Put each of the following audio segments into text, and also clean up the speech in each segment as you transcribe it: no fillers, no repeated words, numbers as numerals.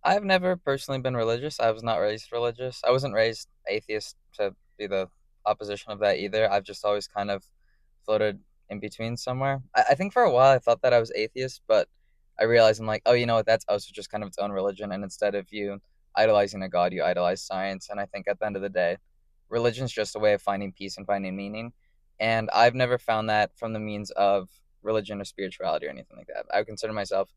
I've never personally been religious. I was not raised religious. I wasn't raised atheist to be the opposition of that either. I've just always kind of floated in between somewhere. I think for a while I thought that I was atheist, but I realized I'm like, oh, you know what? That's also just kind of its own religion. And instead of you idolizing a god, you idolize science. And I think at the end of the day, religion's just a way of finding peace and finding meaning. And I've never found that from the means of religion or spirituality or anything like that. I would consider myself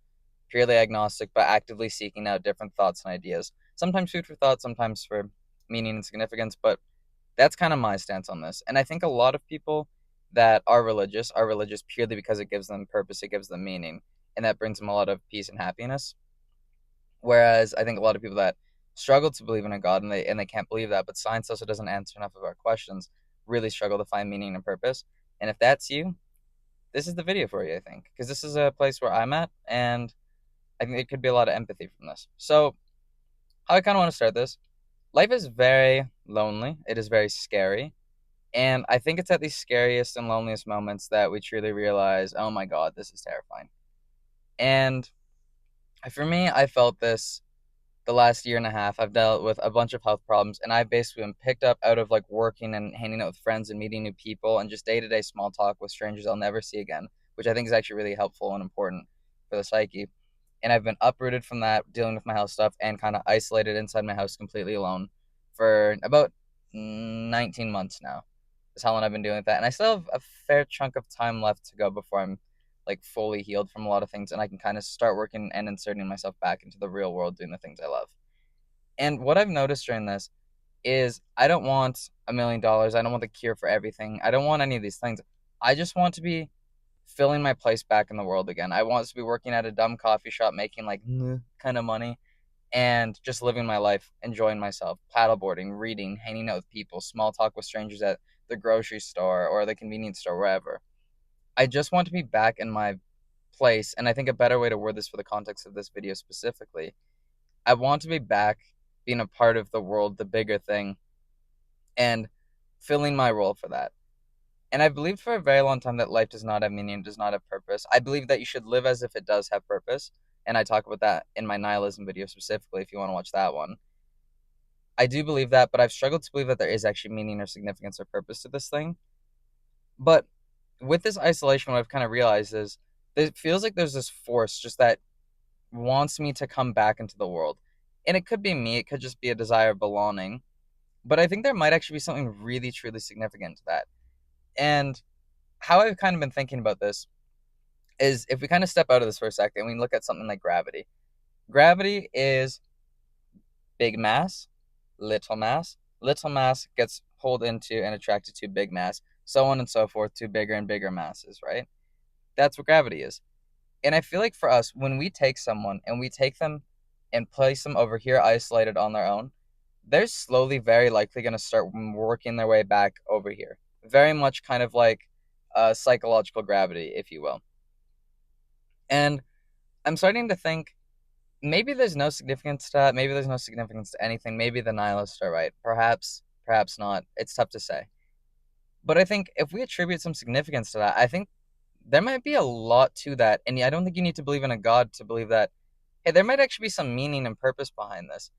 purely agnostic, but actively seeking out different thoughts and ideas. Sometimes food for thought, sometimes for meaning and significance, but that's kind of my stance on this. And I think a lot of people that are religious purely because it gives them purpose, it gives them meaning, and that brings them a lot of peace and happiness. Whereas I think a lot of people that struggle to believe in a God and they can't believe that, but science also doesn't answer enough of our questions, really struggle to find meaning and purpose. And if that's you, this is the video for you, I think, because this is a place where I'm at, and I think there could be a lot of empathy from this. So, how I kind of want to start this, life is very lonely, it is very scary. And I think it's at these scariest and loneliest moments that we truly realize, oh my God, this is terrifying. And for me, I felt this the last year and a half. I've dealt with a bunch of health problems, and I've basically been picked up out of like working and hanging out with friends and meeting new people and just day to day small talk with strangers I'll never see again, which I think is actually really helpful and important for the psyche. And I've been uprooted from that, dealing with my health stuff, and kind of isolated inside my house completely alone for about 19 months now. Is how long I've been doing with that, and I still have a fair chunk of time left to go before I'm like fully healed from a lot of things, and I can kind of start working and inserting myself back into the real world, doing the things I love. And what I've noticed during this is I don't want $1 million. I don't want the cure for everything. I don't want any of these things. I just want to be filling my place back in the world again. I want to be working at a dumb coffee shop, making like kind of money, and just living my life, enjoying myself, paddleboarding, reading, hanging out with people, small talk with strangers at the grocery store or the convenience store, wherever. I just want to be back in my place. And I think a better way to word this for the context of this video specifically, I want to be back being a part of the world, the bigger thing, and filling my role for that. And I believed for a very long time that life does not have meaning, does not have purpose. I believe that you should live as if it does have purpose. And I talk about that in my nihilism video specifically, if you want to watch that one. I do believe that, but I've struggled to believe that there is actually meaning or significance or purpose to this thing. But with this isolation, what I've kind of realized is it feels like there's this force just that wants me to come back into the world. And it could be me, it could just be a desire of belonging. But I think there might actually be something really, truly significant to that. And how I've kind of been thinking about this is if we kind of step out of this for a second and we look at something like gravity. Gravity is big mass, little mass. Little mass gets pulled into and attracted to big mass, so on and so forth to bigger and bigger masses, right? That's what gravity is. And I feel like for us, when we take someone and we take them and place them over here isolated on their own, they're slowly, very likely going to start working their way back over here. Very much kind of like psychological gravity, if you will. And I'm starting to think maybe there's no significance to that. Maybe there's no significance to anything. Maybe the nihilists are right. Perhaps, perhaps not. It's tough to say. But I think if we attribute some significance to that, I think there might be a lot to that. And I don't think you need to believe in a God to believe that, hey, there might actually be some meaning and purpose behind this.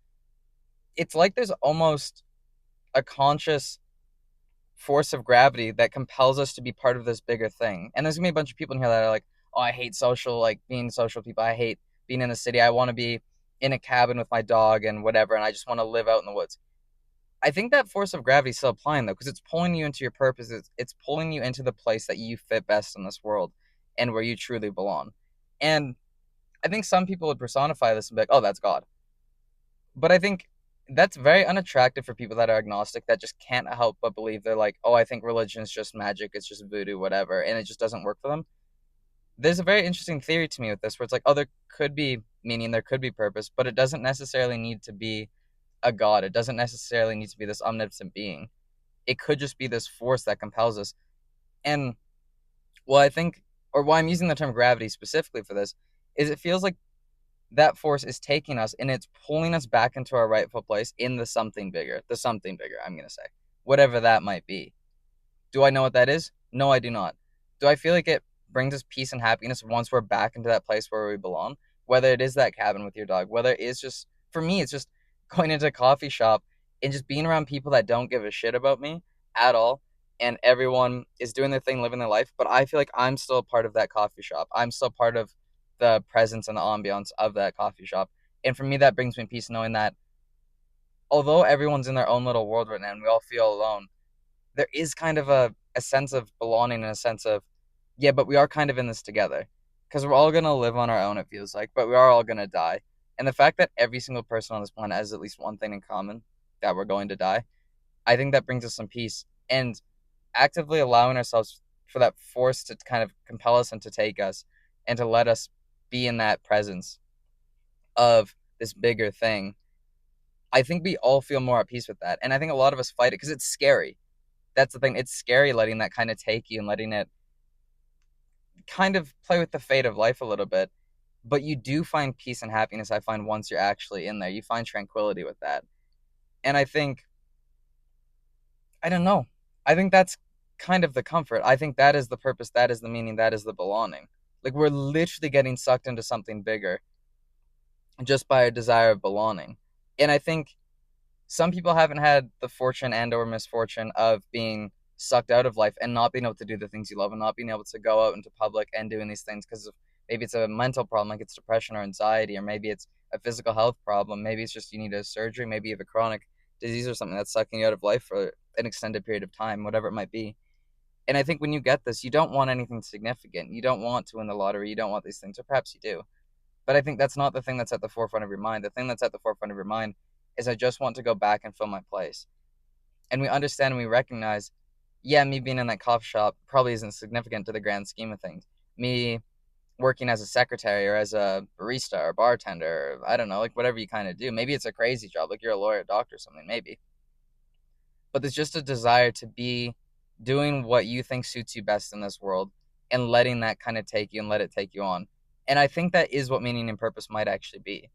It's like there's almost a conscious force of gravity that compels us to be part of this bigger thing. And there's gonna be a bunch of people in here that are like, oh, I hate social, like being social people. I hate being in the city. I want to be in a cabin with my dog and whatever, and I just want to live out in the woods. I think that force of gravity is still applying though, because it's pulling you into your purpose. It's pulling you into the place that you fit best in this world and where you truly belong. And I think some people would personify this and be like, oh, that's God. But I think that's very unattractive for people that are agnostic that just can't help but believe they're like, oh, I think religion is just magic, it's just voodoo, whatever, and it just doesn't work for them. There's a very interesting theory to me with this where it's like, oh, there could be meaning, there could be purpose, but it doesn't necessarily need to be a god. It doesn't necessarily need to be this omnipotent being. It could just be this force that compels us. And well, I think, or why I'm using the term gravity specifically for this, is it feels like that force is taking us and it's pulling us back into our rightful place in the something bigger, I'm going to say, whatever that might be. Do I know what that is? No, I do not. Do I feel like it brings us peace and happiness once we're back into that place where we belong? Whether it is that cabin with your dog, whether it is just for me, it's just going into a coffee shop and just being around people that don't give a shit about me at all, and everyone is doing their thing, living their life, but I feel like I'm still a part of that coffee shop. I'm still part of the presence and the ambiance of that coffee shop. And for me, that brings me peace knowing that although everyone's in their own little world right now and we all feel alone, there is kind of a sense of belonging and a sense of, yeah, but we are kind of in this together. Because we're all going to live on our own, it feels like, but we are all going to die. And the fact that every single person on this planet has at least one thing in common, that we're going to die, I think that brings us some peace. And actively allowing ourselves for that force to kind of compel us and to take us and to let us be in that presence of this bigger thing, I think we all feel more at peace with that. And I think a lot of us fight it because it's scary. That's the thing. It's scary letting that kind of take you and letting it kind of play with the fate of life a little bit. But you do find peace and happiness, I find, once you're actually in there. You find tranquility with that. And I think, I don't know. I think that's kind of the comfort. I think that is the purpose, that is the meaning, that is the belonging. Like we're literally getting sucked into something bigger just by a desire of belonging. And I think some people haven't had the fortune and or misfortune of being sucked out of life and not being able to do the things you love and not being able to go out into public and doing these things because of maybe it's a mental problem like it's depression or anxiety, or maybe it's a physical health problem, maybe it's just you need a surgery, maybe you have a chronic disease or something that's sucking you out of life for an extended period of time, whatever it might be. And I think when you get this, you don't want anything significant, you don't want to win the lottery, you don't want these things, or perhaps you do, but I think that's not the thing that's at the forefront of your mind. The thing that's at the forefront of your mind is I just want to go back and fill my place. And we understand and we recognize, yeah, me being in that coffee shop probably isn't significant to the grand scheme of things. Me working as a secretary or as a barista or bartender, or I don't know, like whatever you kind of do. Maybe it's a crazy job, like you're a lawyer, doctor, or something, maybe. But there's just a desire to be doing what you think suits you best in this world and letting that kind of take you and let it take you on. And I think that is what meaning and purpose might actually be.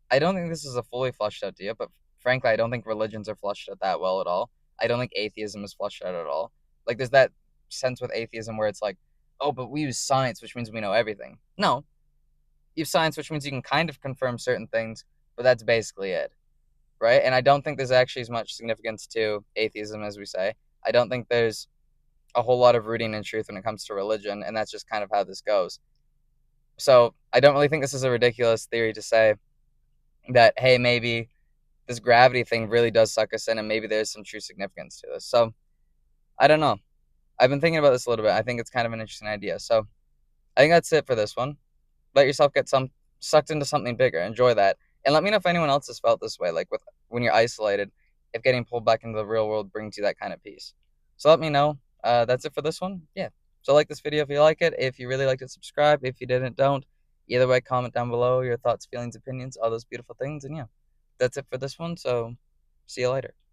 I don't think this is a fully fleshed out idea, but frankly, I don't think religions are fleshed out that well at all. I don't think atheism is fleshed out at all. Like, there's that sense with atheism where it's like, oh, but we use science, which means we know everything. No, you use science, which means you can kind of confirm certain things, but that's basically it, right? And I don't think there's actually as much significance to atheism as we say. I don't think there's a whole lot of rooting in truth when it comes to religion, and that's just kind of how this goes. So I don't really think this is a ridiculous theory to say that, hey, maybe this gravity thing really does suck us in and maybe there's some true significance to this. So I don't know. I've been thinking about this a little bit. I think it's kind of an interesting idea. So I think that's it for this one. Let yourself get some sucked into something bigger. Enjoy that. And let me know if anyone else has felt this way, like with when you're isolated, if getting pulled back into the real world brings you that kind of peace. So let me know. That's it for this one. Yeah. So like this video if you like it. If you really liked it, subscribe. If you didn't, don't. Either way, comment down below your thoughts, feelings, opinions, all those beautiful things. And yeah, that's it for this one. So see you later.